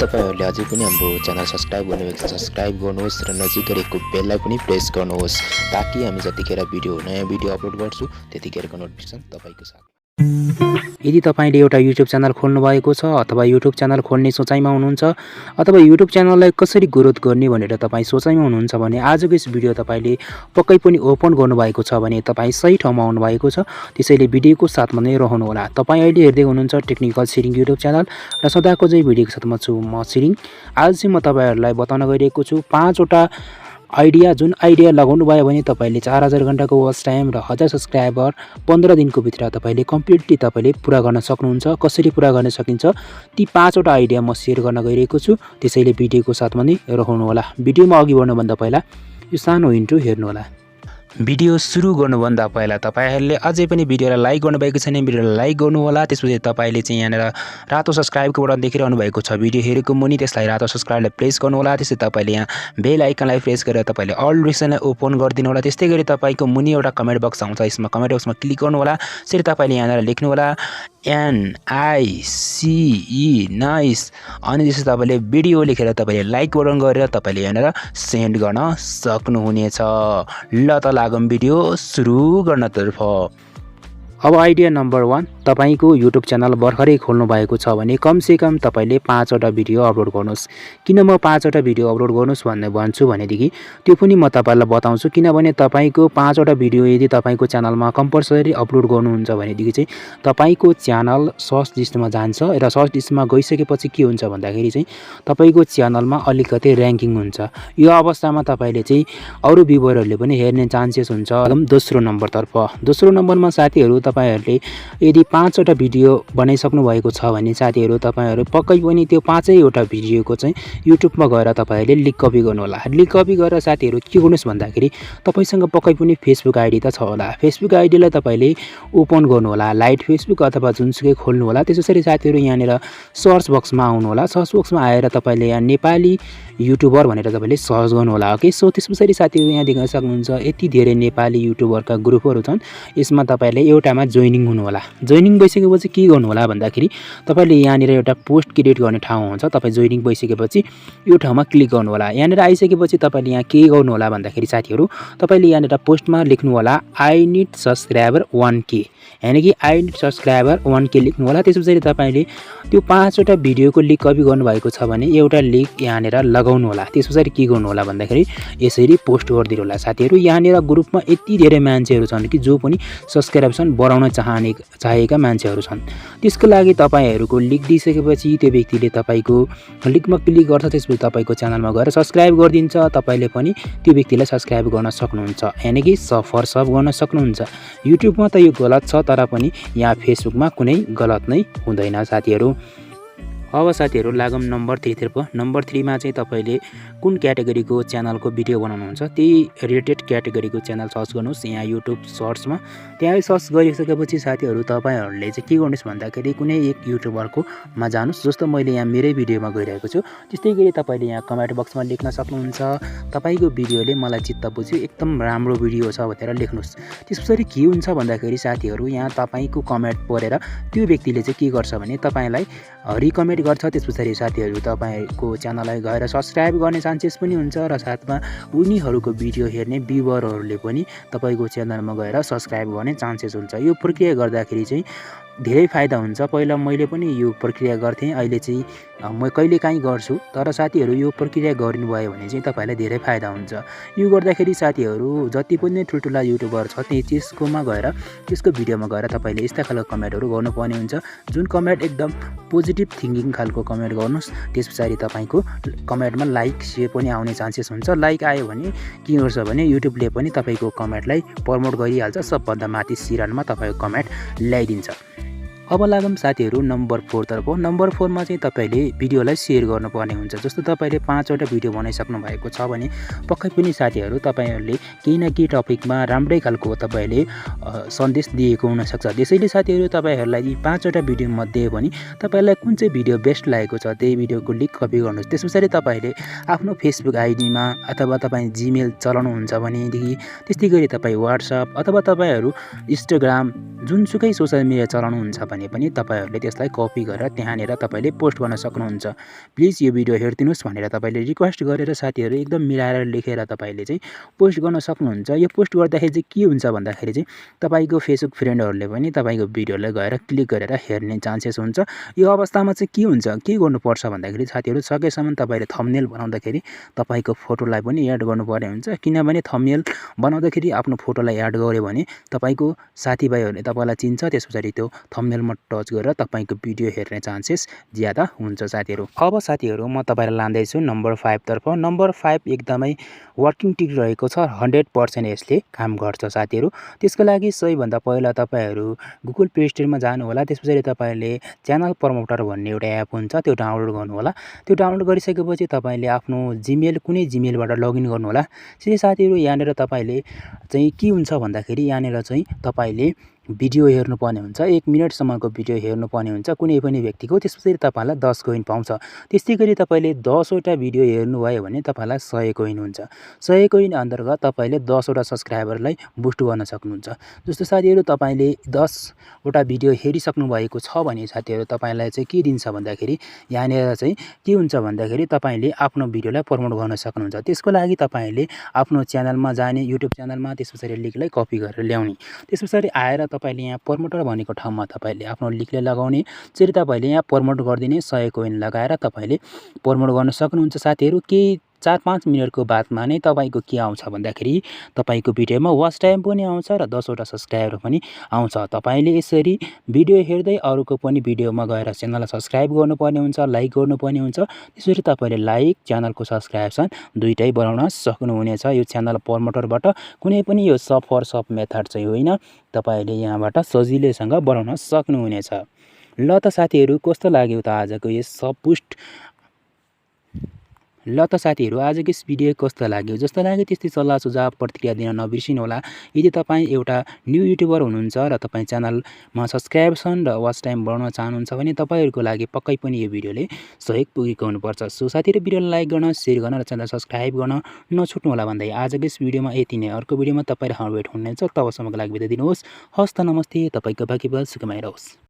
तपाईहरुले अझै पनि हाम्रो च्यानल सब्स्क्राइब गर्नुभएको छ सब्स्क्राइब गर्नुहोस् र नजिक गरेको बेललाई पनि प्रेस गर्नुहोस् ताकि हामी जतिखेर नयाँ भिडियो अपलोड गर्छु त्यतिखेरको नोटिफिकेसन तपाईको साथमा। यदि तपाईले एउटा युट्युब च्यानल खोल्नु भएको छ अथवा युट्युब च्यानल खोल्ने सोचाइमा हुनुहुन्छ अथवा युट्युब च्यानललाई कसरी ग्रोथ गर्ने भनेर तपाई सोचाइमा हुनुहुन्छ भने आजको यस भिडियो तपाईले पक्कै पनि ओपन गर्नुभएको छ भने तपाई सही ठाउँमा आउनु भएको छ। त्यसैले भिडियोको साथमा नै रहनु होला। तपाई अहिले हेर्दै हुनुहुन्छ टेक्निकल छिरिङ युट्युब च्यानल र सदाको जै भिडियोको साथमा छु म छिरिङ। आज चाहिँ म तपाईहरुलाई बताउन गइरहेको छु 5 वटा आइडिया जुन आइडिया लगाउनु भयो भने तपाईले 4000 घण्टाको वाच टाइम र 1000 सब्स्क्राइबर 15 दिनको भित्र तपाईले कम्प्लिटली तपाईले पूरा गर्न सक्नुहुन्छ। कसरी पूरा गर्न सकिन्छ ती 5 वटा आइडिया म शेयर गर्न गइरहेको छु। त्यसैले भिडियोको साथमा नै रहनु होला। भिडियोमा अघि बढ्नुभन्दा पहिला यो सानो इन्ट्रो हेर्नु होला। भिडियो सुरु गर्नुभन्दा पहिला तपाईहरुले अझै पनि भिडियोलाई लाइक गर्नुभएको छैन भिडियोलाई लाइक गर्नु होला। त्यसपछि तपाईले चाहिँ यहाँनेर रातो सब्स्क्राइबको बटन देखिरहनु भएको छ भिडियो हेरेको मुनि त्यसलाई रातो सब्स्क्राइबलाई प्रेस गर्नु होला। त्यसै तपाईले यहाँ बेल आइकनलाई प्रेस गरेर तपाईले अल नोटिफिकेसनलाई ओपन गरिदिनु होला। त्यस्तै गरी तपाईको मुनि एउटा कमेन्ट बक्स आउँछ यसमा कमेन्ट बक्समा क्लिक गर्नु होला। त्यसरी तपाईले यहाँनेर लेख्नु होला NICE नाइस अनि त्यसै तपाईले भिडियो लेखेर तपाईले लाइक बटन गरेर तपाईले यहाँनेर सेन्ड गर्न सक्नुहुनेछ। ल त लागौं भिडियो सुरु गर्नतर्फ। अब आइडिया नम्बर 1 तपाईको युट्युब च्यानल भर्खरै खोल्नु भएको छ भने कमसे कम तपाईले 5 वटा भिडियो अपलोड गर्नुहोस्। किन म 5 वटा भिडियो अपलोड गर्नुहोस् भन्छु भनेदेखि त्यो पनि म तपाईलाई बताउँछु। किनभने तपाईको 5 वटा भिडियो यदि तपाईको च्यानलमा कम्पल्सरी अपलोड गर्नुहुन्छ भनेदेखि चाहिँ तपाईको च्यानल सर्च लिस्टमा जान्छ र सर्च लिस्टमा गइसकेपछि के हुन्छ भन्दाखेरि चाहिँ तपाईको च्यानलमा अलिकति र्याङ्किङ हुन्छ। यो अवस्थामा तपाईले चाहिँ अरु भ्युअरहरुले पनि हेर्ने चान्सेस हुन्छ। दोस्रो नम्बरतर्फ दोस्रो नम्बरमा साथीहरु तपाईहरुले यदि 5 वटा भिडियो बनाइसक्नु भएको छ भने साथीहरु तपाईहरु पक्कै पनि त्यो 5 वटा भिडियोको चाहिँ युट्युबमा गएर तपाईहरुले लिंक कपी गर्नु होला। लिंक कपी गरेर साथीहरु के गर्नुस् भन्दाखेरि तपाईसँग पक्कै पनि फेसबुक आइडी त छ होला। फेसबुक आइडीलाई तपाईले ओपन गर्नु होला लाइट फेसबुक अथवा जुनसुकै खोल्नु होला। त्यसैगरी साथीहरु यहाँनेर सर्च बक्समा आउनु होला। सर्च बक्समा आएर तपाईले यहाँ नेपाली युट्युबर भनेर तपाईले सर्च गर्नु होला। ओके सो त्यसपछि साथीहरु यहाँ देख्न सक्नुहुन्छ यति धेरै नेपाली युट्युबरका ग्रुपहरु छन्। यसमा तपाईले एउटामा जोइनिङ हुनु होला। जोइनिङ भइसकेपछि के गर्नु होला भन्दाखेरि तपाईले यहाँनेर एउटा पोस्ट क्रिएट गर्ने ठाउँ हुन्छ। तपाई जोइनिङ भइसकेपछि यो ठाउँमा क्लिक गर्नु होला। यहाँनेर आइसकेपछि तपाईले यहाँ के गर्नु होला भन्दाखेरि साथीहरु तपाईले यहाँनेर पोस्टमा लेख्नु होला आई नीड सब्स्क्राइबर 1k यानी कि आई नीड सब्स्क्राइबर 1k लेख्नु होला। त्यसपछि तपाईले त्यो 5 वटा भिडियोको लिंक कपी गर्नु भएको छ भने एउटा लिंक यहाँनेर लगाउनु होला। त्यसपछि के गर्नु होला भन्दाखेरि यसरी पोस्ट गरिदिनु होला। साथीहरु यहाँनेर ग्रुपमा यति धेरै मान्छेहरु छन् कि जो पनि सब्स्क्रिप्सन बढाउन चाहेका मान्छेहरु छन्। त्यसको लागि तपाईहरुको लिंक दिइसकेपछि त्यो व्यक्तिले तपाईको लिंकमा क्लिक गर्छ। त्यसपछि तपाईको च्यानलमा गएर सब्स्क्राइब गरिदिन्छ। तपाईले पनि त्यो व्यक्तिलाई सब्स्क्राइब गर्न सक्नुहुन्छ यानी कि सफर सब गर्न सक्नुहुन्छ। युट्युबमा त यो गलत छ तर पनि यहाँ फेसबुकमा कुनै गलत नै हुँदैन साथीहरु। अब साथीहरु लागौं नम्बर 3 तर्फ। नम्बर 3 मा चाहिँ तपाईले कुन क्याटेगोरीको च्यानलको भिडियो बनाउनुहुन्छ त्यही रिलेटेड क्याटेगोरीको च्यानल सर्च गर्नुस् यहाँ युट्युब सर्चमा। त्यहाँ सर्च गरिसकेपछि साथीहरु तपाईहरुले चाहिँ के गर्नुस् भन्दाखेरि कुनै एक युट्युबरको मा जानुस्। जस्तो मैले यहाँ मेरै भिडियोमा गइरहेको छु। त्यस्तै गरी तपाईले यहाँ कमेन्ट बक्समा लेख्न सक्नुहुन्छ तपाईको भिडियोले मलाई चित्त बुझ्यो एकदम राम्रो भिडियो छ भनेर लेख्नुस्। त्यसपछि के हुन्छ भन्दाखेरि साथीहरु यहाँ तपाईको कमेन्ट पढेर त्यो व्यक्तिले चाहिँ के गर्छ भने तपाईलाई रिकमेन्ड गर्छ। त्यसपछि साथीहरु तपाईको च्यानललाई गएर सब्स्क्राइब गर्ने चान्सेस पनि हुन्छ र साथमा उनीहरुको भिडियो हेर्ने भ्युअरहरुले पनि तपाईको च्यानलमा गएर सब्स्क्राइब गर्ने चान्सेस हुन्छ। यो प्रक्रिया गर्दाखेरि चाहिँ धेरै फाइदा हुन्छ। पहिला मैले पनि यो प्रक्रिया गर्थे अहिले चाहिँ म कहिलेकाहीँ गर्छु। तर साथीहरु यो प्रक्रिया गर्नुभयो भने चाहिँ तपाईलाई धेरै फाइदा हुन्छ। यो गर्दाखेरि साथीहरु जति पनि ठुलठुला युट्युबर छ त्यसकोमा गएर त्यसको भिडियोमा गएर तपाईले यस्ता खालको कमेन्टहरु गर्नुपर्ने हुन्छ जुन कमेन्ट एकदम पोजिटिभ थिंकिङ खालको कमेन्ट गर्नुस्। त्यसपछि तपाईको कमेन्टमा लाइक शेयर पनि आउने चान्सेस हुन्छ। लाइक आयो भने के गर्छ भने युट्युबले पनि तपाईको कमेन्टलाई प्रमोट गरिहाल्छ। सबभन्दा माथि सिरानमा तपाईको कमेन्ट ल्याइदिन्छ। अब लागौं साथीहरु नम्बर 4 तर्फ। नम्बर 4 मा चाहिँ तपाईले भिडियोलाई शेयर गर्नुपर्ने हुन्छ। जस्तो तपाईले 5 वटा भिडियो बनाइसक्नु भएको छ भने पक्कै पनि साथीहरु तपाईहरुले केही न केही टपिकमा राम्रै खालको तपाईले सन्देश दिएको हुन सक्छ। त्यसैले साथीहरु तपाईहरुलाई यी 5 वटा भिडियो मध्ये पनि तपाईलाई कुन चाहिँ भिडियो बेस्ट लागेको छ त्यही भिडियोको लिंक कपी गर्नुस्। त्यसपछि तपाईले आफ्नो फेसबुक आइडीमा अथवा तपाई जीमेल चलाउनुहुन्छ भनेदेखि त्यस्तै गरी तपाई व्हाट्सएप अथवा तपाईहरु इन्स्टाग्राम जुनसुकै सोशल मिडिया चलाउनुहुन्छ भने भने पनि तपाईहरुले त्यसलाई कपी गरेर त्यहाँनेर तपाईले पोस्ट गर्न सक्नुहुन्छ। प्लिज यो भिडियो हेर्दिनुस् भनेर तपाईले रिक्वेस्ट गरेर साथीहरु एकदम मिलाएर लेखेर तपाईले चाहिँ पोस्ट गर्न सक्नुहुन्छ। यो पोस्ट गर्दाखेरि चाहिँ के हुन्छ भन्दाखेरि चाहिँ तपाईको फेसबुक फ्रेन्डहरुले पनि तपाईको भिडियोलाई गएर क्लिक गरेर हेर्ने चान्सेस हुन्छ। यो अवस्थामा चाहिँ के हुन्छ, के गर्नुपर्छ भन्दाखेरि साथीहरु सकेसम्म तपाईले थम्बनेल बनाउँदाखेरि तपाईको फोटोलाई पनि एड गर्नुपर्ने हुन्छ, किनभने थम्बनेल बनाउँदाखेरि आफ्नो फोटोलाई एड गर्यो भने तपाईको साथीभाइहरुले तपाईलाई चिन्छ, त्यसपछि त्यो थम्बनेलमा टच गरेर तपाईको भिडियो हेर्ने चान्सेस ज्यादा हुन्छ साथीहरु। अब साथीहरु म तपाईलाई लाँदै छु नम्बर 5 तर्फ। नम्बर 5 एकदमै वर्किङ टिक रहेको छ, 100% यसले काम गर्छ साथीहरु। त्यसको लागि सबैभन्दा पहिला तपाईहरु गुगल प्ले स्टोरमा जानु होला, त्यसपछि तपाईले च्यानल प्रमोटर भन्ने एउटा एप हुन्छ त्यो डाउनलोड गर्नु होला। त्यो डाउनलोड गरिसकेपछि तपाईले आफ्नो जीमेल कुनै जीमेलबाट लगइन गर्नु होला। त्यसै साथीहरु यहाँनेर तपाईले चाहिँ के हुन्छ भन्दाखेरि यहाँनेर चाहिँ तपाईले भिडियो हेर्नुपर्ने हुन्छ, 1 मिनेटसम्मको भिडियो हेर्नुपर्ने हुन्छ कुनै पनि व्यक्तिको। त्यसपछि तपाईलाई 10 कोइन पाउँछ। त्यस्तैगरी तपाईले 10 वटा भिडियो हेर्नुभयो भने तपाईलाई 100 कोइन हुन्छ। 100 कोइन अन्तर्गत तपाईले 10 वटा सब्स्क्राइबरलाई बुस्ट गर्न सक्नुहुन्छ। जस्तो साथीहरु तपाईले 10 वटा भिडियो हेरिसक्नु भएको छ भने साथीहरु तपाईलाई चाहिँ के दिन्छ भन्दाखेरि यहाँनेर चाहिँ के हुन्छ भन्दाखेरि तपाईले आफ्नो भिडियोलाई प्रमोट गर्न सक्नुहुन्छ। त्यसको लागि तपाईले आफ्नो च्यानलमा जाने, युट्युब च्यानलमा त्यसपछि लिंकलाई कपी गरेर ल्याउने। त्यसपछि आएर तपाईले यहाँ प्रमोटर भनेको ठाउँमा तपाईले आफ्नो लिंकलाई लगाउने, त्यसरी तपाईले यहाँ प्रमोट गर्दिने 100 कोइन लगाएर तपाईले प्रमोट गर्न सक्नुहुन्छ साथीहरु। केही 4-5 मिनेटको बादमा नै तपाईको के आउँछ भन्दाखेरि तपाईको भिडियोमा वाच टाइम पनि आउँछ र 10 वटा सब्स्क्राइबर पनि आउँछ। तपाईले यसरी भिडियो हेर्दै अरूको पनि भिडियोमा गएर च्यानललाई सब्स्क्राइब गर्नुपर्ने हुन्छ, लाइक गर्नुपर्ने हुन्छ। त्यसरी तपाईले लाइक, च्यानलको सब्स्क्रिप्सन दुईटै बनाउन सक्नुहुनेछ यो च्यानल प्रमोटरबाट। कुनै पनि यो सब फर सब मेथड चाहिँ होइन, तपाईले यहाँबाट सजिलैसँग बनाउन सक्नुहुनेछ। ल त साथीहरु कस्तो लाग्यो त आजको यो सब बुस्ट आजको यस भिडियो कस्तो लाग्यो? जस्तो लाग्यो त्यस्तै सल्लाह सुझाव प्रतिक्रिया दिन नबिर्सिनु होला। यदि तपाई एउटा न्यू युट्युबर हुनुहुन्छ र तपाई च्यानलमा सब्स्क्रिप्सन र वाच टाइम बढाउन चाहनुहुन्छ भने तपाईहरुको लागि पक्कै पनि यो भिडियोले सहयोग पुगेको हुनुपर्छ। सो साथीहरु भिडियोलाई लाइक गर्न, शेयर गर्न र च्यानल सब्स्क्राइब गर्न नछुट्नु होला भन्दै आजको यस भिडियोमा यति नै। अर्को भिडियोमा तपाईहरु भेट हुनेछ, तबसम्मको लागि बिदा दिनुहोस्। हस्त नमस्ते, तपाईको भाग्य सुखमय रहोस्।